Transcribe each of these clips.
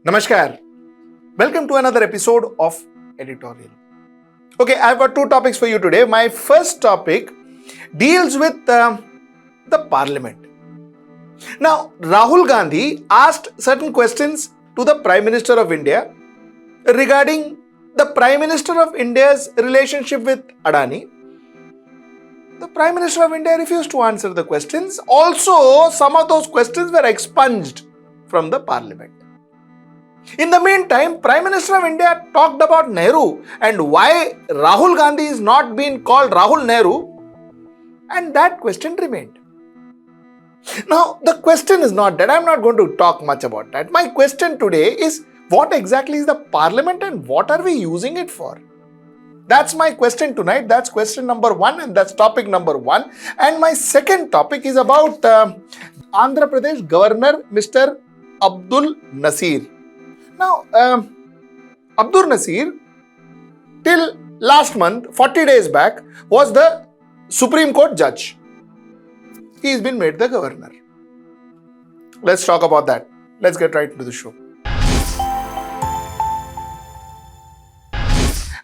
Namaskar. Welcome to another episode of Editorial. Okay, I've got two topics for you today. My first topic deals with the parliament. Now, Rahul Gandhi asked certain questions to the Prime Minister of India regarding the Prime Minister of India's relationship with Adani. The Prime Minister of India refused to answer the questions. Also, some of those questions were expunged from the parliament. In the meantime, Prime Minister of India talked about Nehru and why Rahul Gandhi is not being called Rahul Nehru, and that question remained. Now, the question is not that. I'm not going to talk much about that. My question today is, what exactly is the parliament and what are we using it for? That's my question tonight. That's question number one and that's topic number one. And my second topic is about Andhra Pradesh Governor Mr. Abdul Nazeer. Now, Abdul Nazeer, till last month, 40 days back, was the Supreme Court judge. He's been made the governor. Let's talk about that. Let's get right into the show.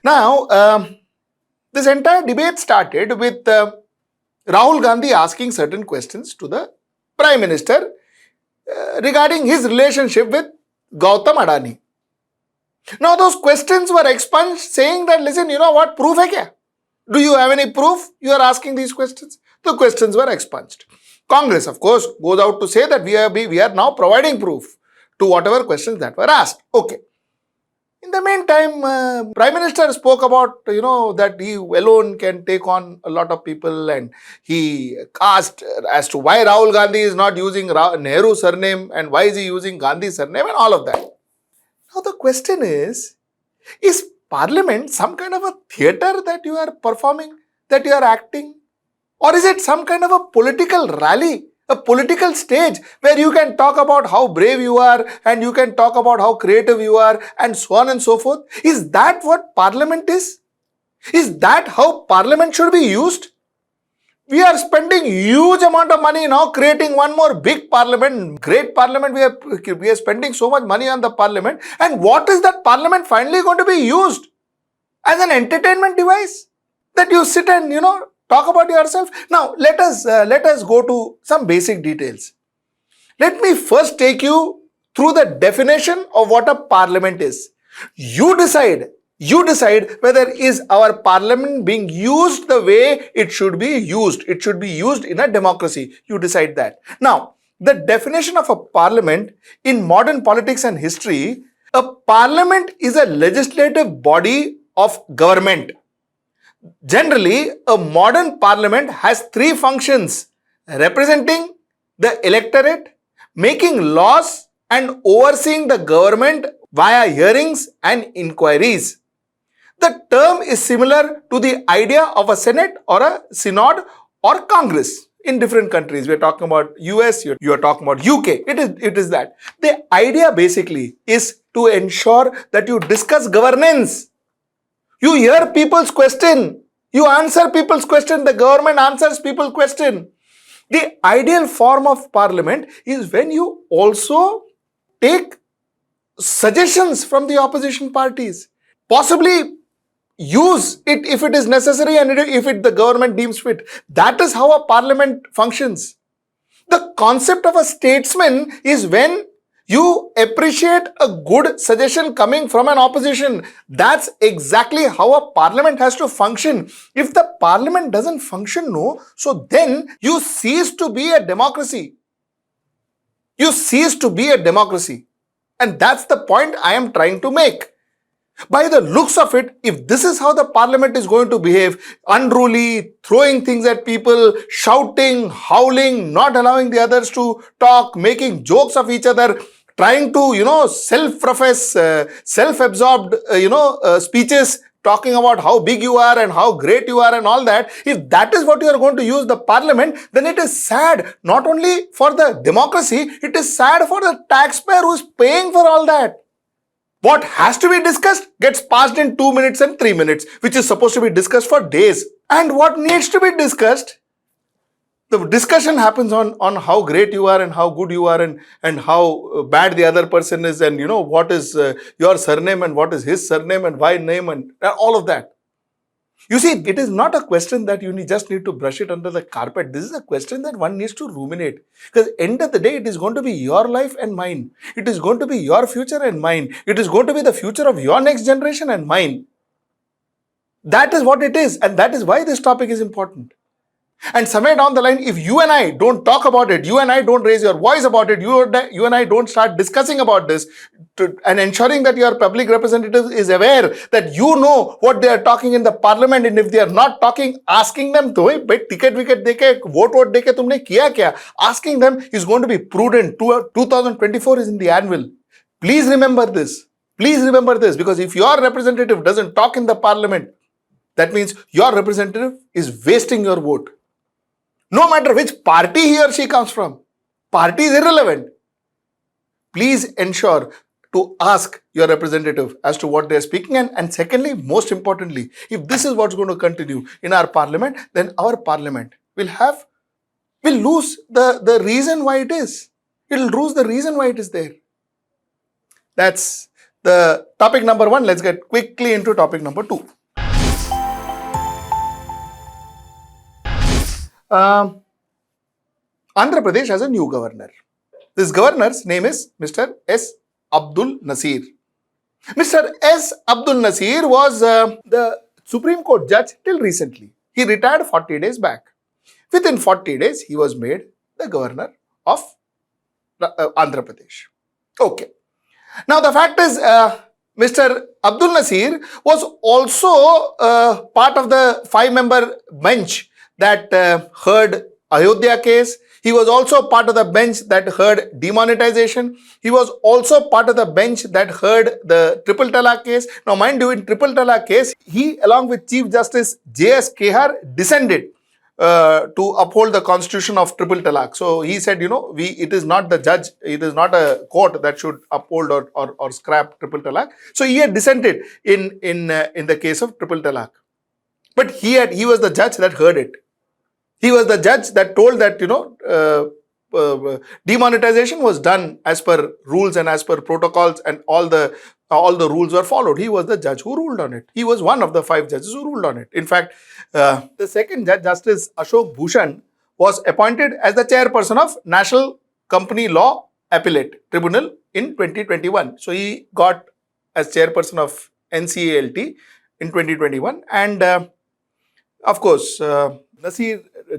Now, this entire debate started with Rahul Gandhi asking certain questions to the Prime Minister regarding his relationship with Govt Adani. Now, those questions were expunged saying that, listen, you know what, proof hai kya? Do you have any proof? You are asking these questions. The questions were expunged. Congress, of course, goes out to say that we are now providing proof to whatever questions that were asked. Okay. In the meantime, Prime Minister spoke about, that he alone can take on a lot of people, and he asked as to why Rahul Gandhi is not using Nehru surname and why is he using Gandhi surname and all of that. Now the question is Parliament some kind of a theatre that you are performing, that you are acting? Or is it some kind of a political rally? A political stage where you can talk about how brave you are and you can talk about how creative you are and so on and so forth. Is that what Parliament is? Is that how Parliament should be used? We are spending huge amount of money now creating one more big Parliament, great Parliament. We are spending so much money on the Parliament. And what is that Parliament finally going to be used? As an entertainment device? That you sit and, talk about yourself. Now, let us go to some basic details. Let me first take you through the definition of what a parliament is. You decide whether is our parliament being used the way it should be used. It should be used in a democracy. You decide that. Now, the definition of a parliament in modern politics and history, a parliament is a legislative body of government. Generally, a modern parliament has three functions: representing the electorate, making laws, and overseeing the government via hearings and inquiries. The term is similar to the idea of a Senate or a Synod or Congress in different countries. We are talking about US, you are talking about UK. It is that. The idea basically is to ensure that you discuss governance. You hear people's question. You answer people's question. The government answers people's question. The ideal form of parliament is when you also take suggestions from the opposition parties. Possibly use it if it is necessary and if the government deems fit. That is how a parliament functions. The concept of a statesman is when you appreciate a good suggestion coming from an opposition. That's exactly how a parliament has to function. If the parliament doesn't function, so then you cease to be a democracy. You cease to be a democracy. And that's the point I am trying to make. By the looks of it, if this is how the parliament is going to behave, unruly, throwing things at people, shouting, howling, not allowing the others to talk, making jokes of each other, trying to, self-profess, self-absorbed, speeches, talking about how big you are and how great you are and all that, if that is what you are going to use the parliament, then it is sad, not only for the democracy, it is sad for the taxpayer who is paying for all that. What has to be discussed gets passed in 2 minutes and 3 minutes, which is supposed to be discussed for days. And what needs to be discussed The discussion happens on how great you are and how good you are and how bad the other person is, and what is your surname and what is his surname and why name and all of that. You see, it is not a question that you just need to brush it under the carpet. This is a question that one needs to ruminate. Because end of the day, it is going to be your life and mine. It is going to be your future and mine. It is going to be the future of your next generation and mine. That is what it is. And that is why this topic is important. And somewhere down the line, if you and I don't talk about it, you and I don't raise your voice about it, you and I don't start discussing about this and ensuring that your public representative is aware that you know what they are talking in the parliament, and if they are not talking, asking them, ticket wicket deke, vote deke tumne kiya kya? Asking them is going to be prudent. 2024 is in the anvil. Please remember this. Please remember this, because if your representative doesn't talk in the parliament, that means your representative is wasting your vote. No matter which party he or she comes from. Party is irrelevant. Please ensure to ask your representative as to what they are speaking. And secondly, most importantly, if this is what's going to continue in our parliament, then our parliament will lose the reason why it is. It will lose the reason why it is there. That's the topic number 1. Let's get quickly into topic number 2. Andhra Pradesh has a new governor. This governor's name is Mr. S. Abdul Nazeer. Mr. S. Abdul Nazeer was the Supreme Court judge till recently. He retired 40 days back. Within 40 days, he was made the governor of Andhra Pradesh. Okay. Now, the fact is, Mr. Abdul Nazeer was also part of the 5-member bench that heard Ayodhya case. He was also part of the bench that heard demonetization. He was also part of the bench that heard the triple talaq case. Now, mind you, in triple talaq case, he along with Chief Justice J.S. Kehar dissented to uphold the constitution of triple talaq. So he said, it is not the judge, it is not a court that should uphold or scrap triple talaq. So he had dissented in the case of triple talaq. But he was the judge that heard it. He was the judge that told that, demonetization was done as per rules and as per protocols, and all the rules were followed. He was the judge who ruled on it. He was one of the 5 judges who ruled on it. In fact, the second judge, Justice Ashok Bhushan, was appointed as the chairperson of National Company Law Appellate Tribunal in 2021. So he got as chairperson of NCALT in 2021, and of course,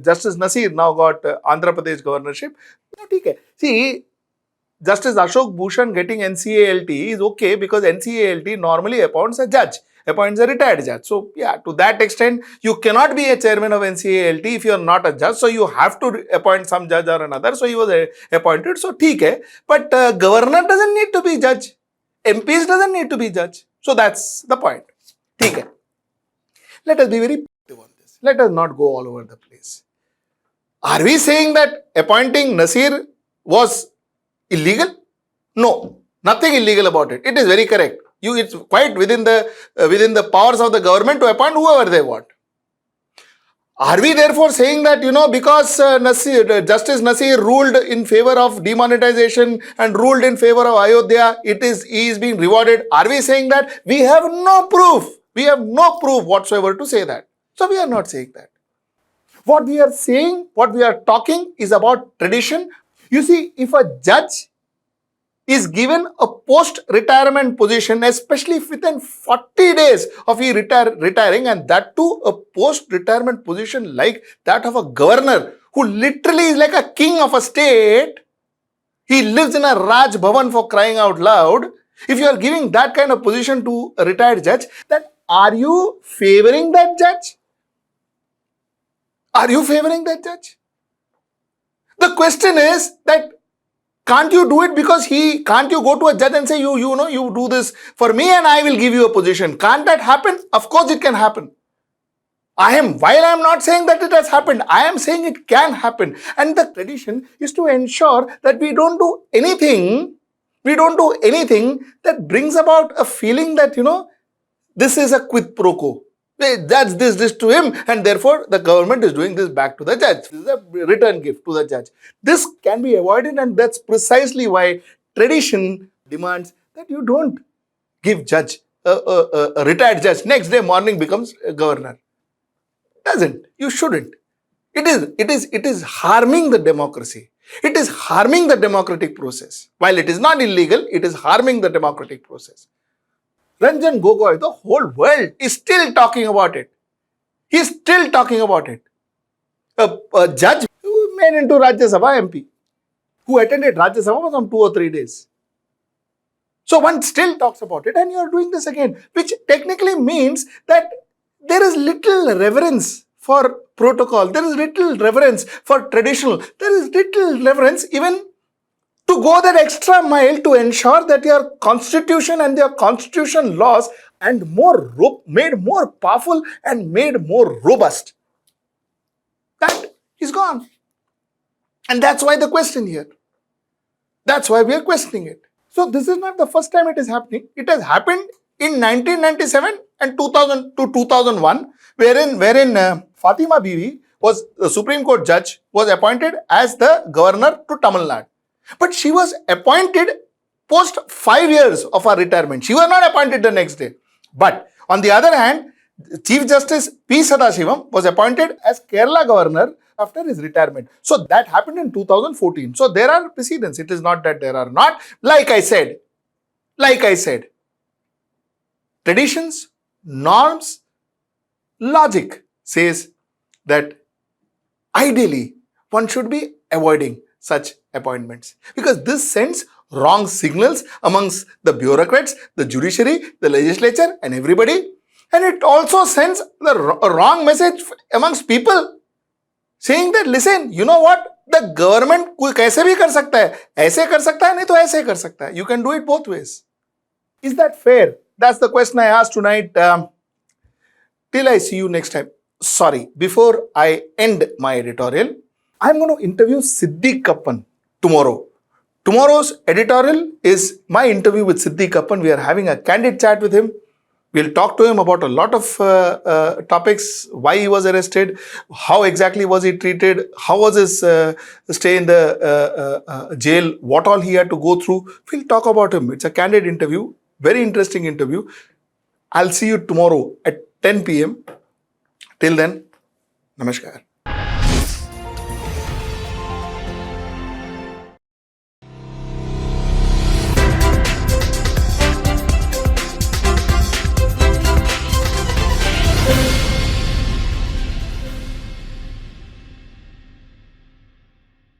Justice Nazeer now got Andhra Pradesh governorship. See, Justice Ashok Bhushan getting NCALT is okay because NCALT normally appoints a judge, appoints a retired judge. So, yeah, to that extent, you cannot be a chairman of NCALT if you are not a judge. So, you have to appoint some judge or another. So, he was appointed. So, but governor doesn't need to be judge. MPs doesn't need to be judge. So, that's the point. Let us be very positive on this. Let us not go all over the place. Are we saying that appointing Nazeer was illegal? No, nothing illegal about it. It is very correct. It's quite within the powers of the government to appoint whoever they want. Are we therefore saying that, because Justice Nazeer ruled in favor of demonetization and ruled in favor of Ayodhya, he is being rewarded? Are we saying that? We have no proof. We have no proof whatsoever to say that. So we are not saying that. What we are saying, what we are talking is about tradition. You see, if a judge is given a post-retirement position, especially within 40 days of he retiring, and that too a post-retirement position like that of a governor who literally is like a king of a state, he lives in a Raj Bhavan for crying out loud. If you are giving that kind of position to a retired judge, then are you favoring that judge? Are you favoring that judge? The question is that can't you do it because can't you go to a judge and say, you do this for me and I will give you a position? Can't that happen? Of course it can happen. While I am not saying that it has happened, I am saying it can happen. And the tradition is to ensure that we don't do anything that brings about a feeling that, this is a quid pro quo. That's this to him, and therefore the government is doing this back to the judge. This is a return gift to the judge. This can be avoided, and that's precisely why tradition demands that you don't give judge a retired judge next day morning becomes a governor. Doesn't. You shouldn't. It is harming the democracy. It is harming the democratic process. While it is not illegal, it is harming the democratic process. Ranjan Gogoi, the whole world is still talking about it. He is still talking about it. A judge who made into Rajya Sabha MP, who attended Rajya Sabha for some 2 or 3 days. So one still talks about it, and you are doing this again, which technically means that there is little reverence for protocol. There is little reverence for traditional. There is little reverence even to go that extra mile to ensure that your constitution and your constitution laws and made more powerful and made more robust. That is gone. And that's why the question here. That's why we are questioning it. So this is not the first time it is happening. It has happened in 1997 and 2000 to 2001, wherein Fatima Bibi was the Supreme Court judge, was appointed as the governor to Tamil Nadu. But she was appointed post 5 years of her retirement. She was not appointed the next day. But on the other hand, Chief Justice P. Sadashivam was appointed as Kerala governor after his retirement. So that happened in 2014. So there are precedents. It is not that there are not. Like I said, traditions, norms, logic says that ideally one should be avoiding such appointments, because this sends wrong signals amongst the bureaucrats, the judiciary, the legislature and everybody. And it also sends a wrong message amongst people saying that, listen, you know what, the government कोई कैसे भी कर सकता है, ऐसे कर सकता है, नहीं तो ऐसे कर सकता है. You can do it both ways. Is that fair? That's the question I asked tonight. Till I see you next time. Sorry, before I end my editorial, I'm going to interview Siddiq Kappan tomorrow. Tomorrow's editorial is my interview with Siddiq Kappan. We are having a candid chat with him. We'll talk to him about a lot of topics, why he was arrested, how exactly was he treated, how was his stay in the jail, what all he had to go through. We'll talk about him. It's a candid interview, very interesting interview. I'll see you tomorrow at 10 p.m. Till then, namaskar.